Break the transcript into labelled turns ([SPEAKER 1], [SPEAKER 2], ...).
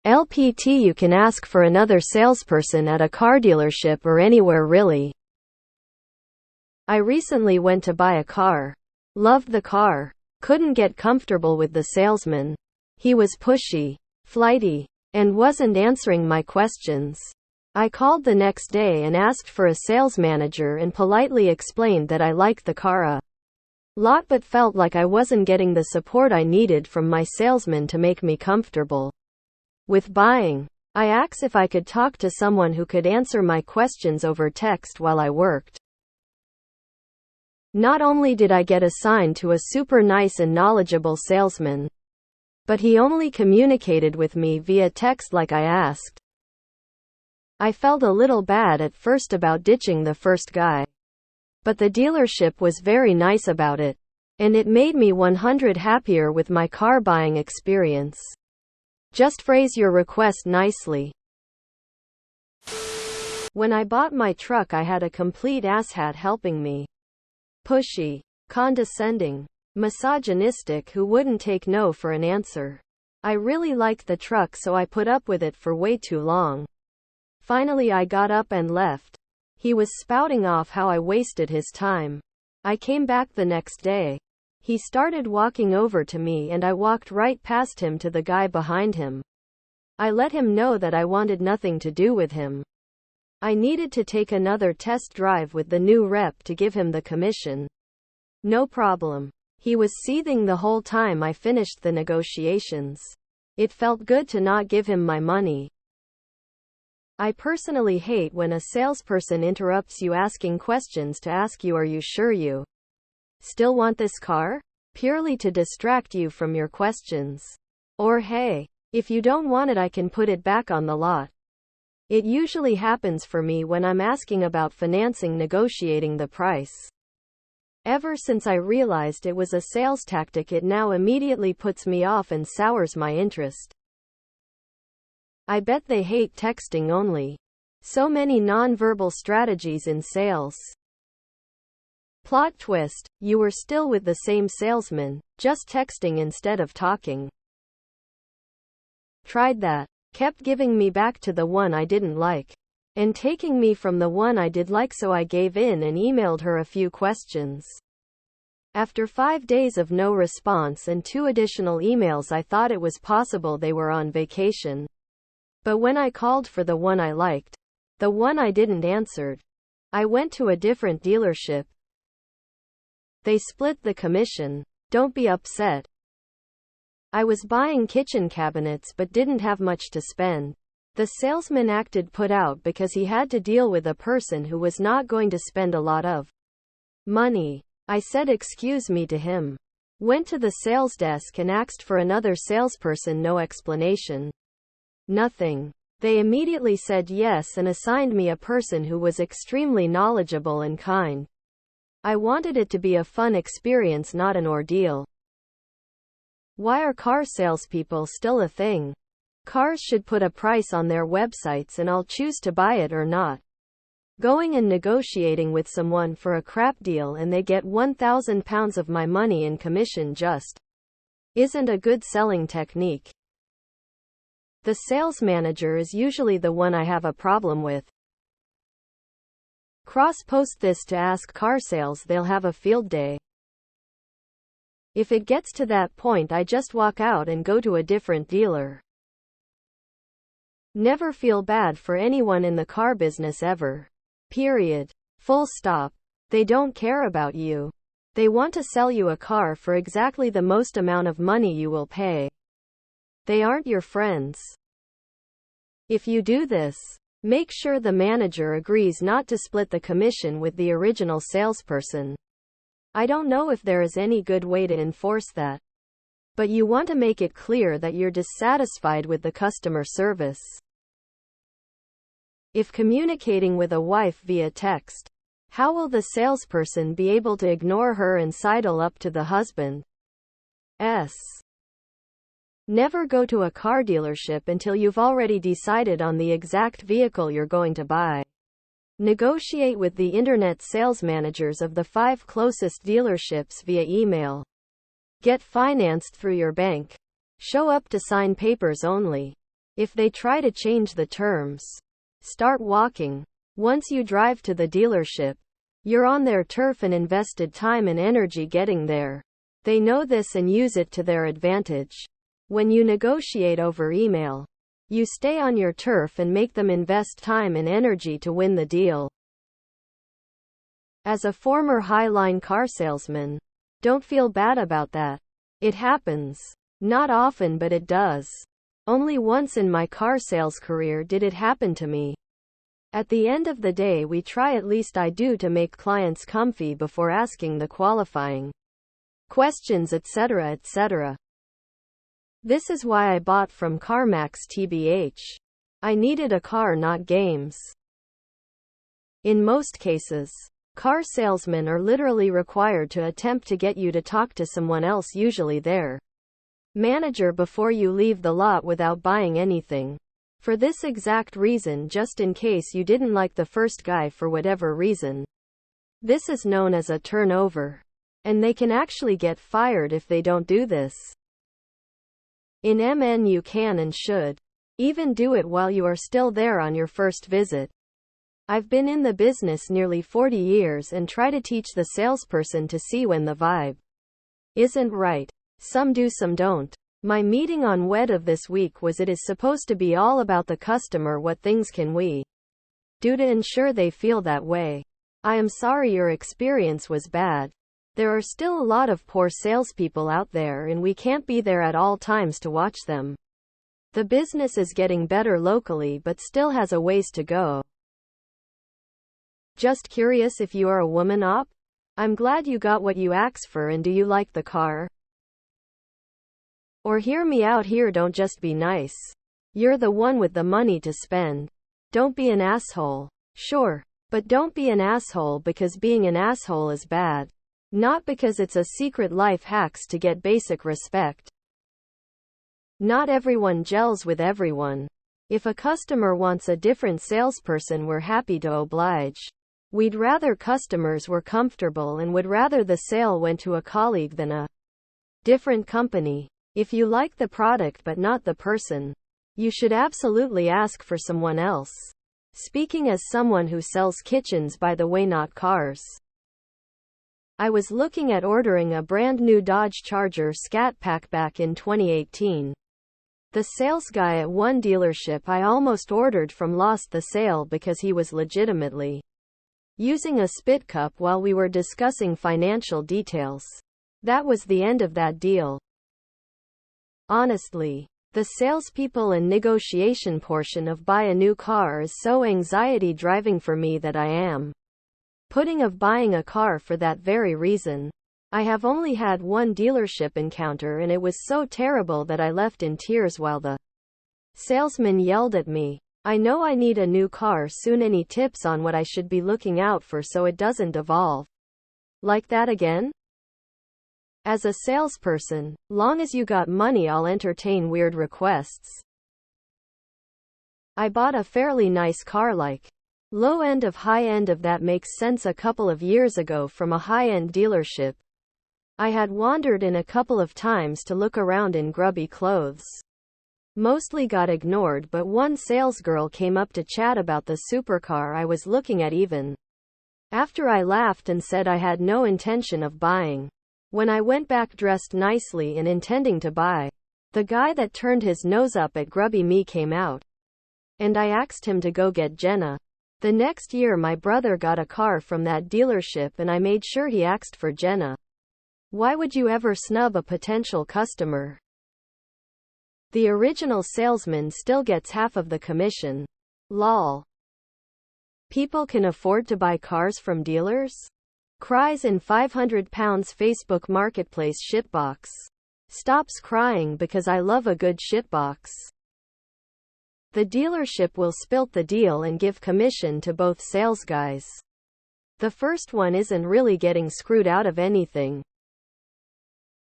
[SPEAKER 1] LPT You can ask for another salesperson at a car dealership or anywhere really. I recently went to buy a car. Loved the car. Couldn't get comfortable with the salesman. He was pushy, flighty, and wasn't answering my questions. I called the next day and asked for a sales manager and politely explained that I liked the car a lot but felt like I wasn't getting the support I needed from my salesman to make me comfortable with buying. I asked if I could talk to someone who could answer my questions over text while I worked. Not only did I get assigned to a super nice and knowledgeable salesman, but he only communicated with me via text like I asked. I felt a little bad at first about ditching the first guy, but the dealership was very nice about it, and it made me 100% happier with my car buying experience. Just phrase your request nicely. When I bought my truck, I had a complete asshat helping me. Pushy, condescending, misogynistic who wouldn't take no for an answer. I really liked the truck, so I put up with it for way too long. Finally I got up and left. He was spouting off how I wasted his time. I came back the next day. He started walking over to me and I walked right past him to the guy behind him. I let him know that I wanted nothing to do with him. I needed to take another test drive with the new rep to give him the commission. No problem. He was seething the whole time I finished the negotiations. It felt good to not give him my money. I personally hate when a salesperson interrupts you asking questions to ask you, "Are you sure you still want this car?" Purely to distract you from your questions. Or, "Hey, if you don't want it, I can put it back on the lot." It usually happens for me when I'm asking about financing, negotiating the price. Ever since I realized it was a sales tactic, it now immediately puts me off and sours my interest. I bet they hate texting only. So many non-verbal strategies in sales. Plot twist, you were still with the same salesman, just texting instead of talking. Tried that. Kept giving me back to the one I didn't like, and taking me from the one I did like, so I gave in and emailed her a few questions. After 5 days of no response and 2 additional emails, I thought it was possible they were on vacation. But when I called for the one I liked, the one I didn't answered. I went to a different dealership. They split the commission. Don't be upset. I was buying kitchen cabinets but didn't have much to spend. The salesman acted put out because he had to deal with a person who was not going to spend a lot of money. I said excuse me to him. Went to the sales desk and asked for another salesperson. No explanation. Nothing. They immediately said yes and assigned me a person who was extremely knowledgeable and kind. I wanted it to be a fun experience, not an ordeal. Why are car salespeople still a thing? Cars should put a price on their websites and I'll choose to buy it or not. Going and negotiating with someone for a crap deal and they get £1,000 of my money in commission just isn't a good selling technique. The sales manager is usually the one I have a problem with. Cross-post this to Ask Car Sales, they'll have a field day. If it gets to that point, I just walk out and go to a different dealer. Never feel bad for anyone in the car business ever. Period. Full stop. They don't care about you. They want to sell you a car for exactly the most amount of money you will pay. They aren't your friends. If you do this, make sure the manager agrees not to split the commission with the original salesperson. I don't know if there is any good way to enforce that, but you want to make it clear that you're dissatisfied with the customer service. If communicating with a wife via text, how will the salesperson be able to ignore her and sidle up to the husband? Never go to a car dealership until you've already decided on the exact vehicle you're going to buy. Negotiate with the internet sales managers of the 5 closest dealerships via email. Get financed through your bank. Show up to sign papers only. If they try to change the terms, start walking. Once you drive to the dealership, you're on their turf and invested time and energy getting there. They know this and use it to their advantage. When you negotiate over email, you stay on your turf and make them invest time and energy to win the deal. As a former high-line car salesman, don't feel bad about that. It happens. Not often, but it does. Only once in my car sales career did it happen to me. At the end of the day, we try, at least I do, to make clients comfy before asking the qualifying questions, etc., etc. This is why I bought from CarMax TBH. I needed a car, not games. In most cases, car salesmen are literally required to attempt to get you to talk to someone else, usually their manager, before you leave the lot without buying anything. For this exact reason, just in case you didn't like the first guy for whatever reason. This is known as a turnover. And they can actually get fired if they don't do this. In MN, you can and should even do it while you are still there on your first visit. I've been in the business nearly 40 years and try to teach the salesperson to see when the vibe isn't right. Some do, some don't. My meeting on WED of this week was, it is supposed to be all about the customer. What things can we do to ensure they feel that way? I am sorry your experience was bad. There are still a lot of poor salespeople out there, and we can't be there at all times to watch them. The business is getting better locally, but still has a ways to go. Just curious if you are a woman op? I'm glad you got what you asked for, and do you like the car? Or hear me out here, don't just be nice. You're the one with the money to spend. Don't be an asshole. Sure, but don't be an asshole because being an asshole is bad. Not because it's a secret life hacks to get basic respect. Not everyone gels with everyone. If a customer wants a different salesperson, we're happy to oblige. We'd rather customers were comfortable and would rather the sale went to a colleague than a different company. If you like the product but not the person, you should absolutely ask for someone else. Speaking as someone who sells kitchens, by the way, not cars. I was looking at ordering a brand new Dodge Charger Scat Pack back in 2018. The sales guy at one dealership I almost ordered from lost the sale because he was legitimately using a spit cup while we were discussing financial details. That was the end of that deal. Honestly, the salespeople and negotiation portion of buy a new car is so anxiety driving for me that I am putting off buying a car for that very reason. I have only had one dealership encounter, and it was so terrible that I left in tears while the salesman yelled at me. I know I need a new car soon. Any tips on what I should be looking out for so it doesn't evolve like that again? As a salesperson, long as you got money, I'll entertain weird requests. I bought a fairly nice car, like low end of high end, of that makes sense, a couple of years ago from a high-end dealership. I had wandered in a couple of times to look around in grubby clothes. Mostly got ignored, but one salesgirl came up to chat about the supercar I was looking at even after I laughed and said I had no intention of buying. When I went back dressed nicely and intending to buy, the guy that turned his nose up at grubby me came out, and I asked him to go get Jenna. The next year my brother got a car from that dealership and I made sure he asked for Jenna. Why would you ever snub a potential customer? The original salesman still gets half of the commission. Lol. People can afford to buy cars from dealers? Cries in 500 pounds Facebook Marketplace shitbox. Stops crying because I love a good shitbox. The dealership will spilt the deal and give commission to both sales guys. The first one isn't really getting screwed out of anything.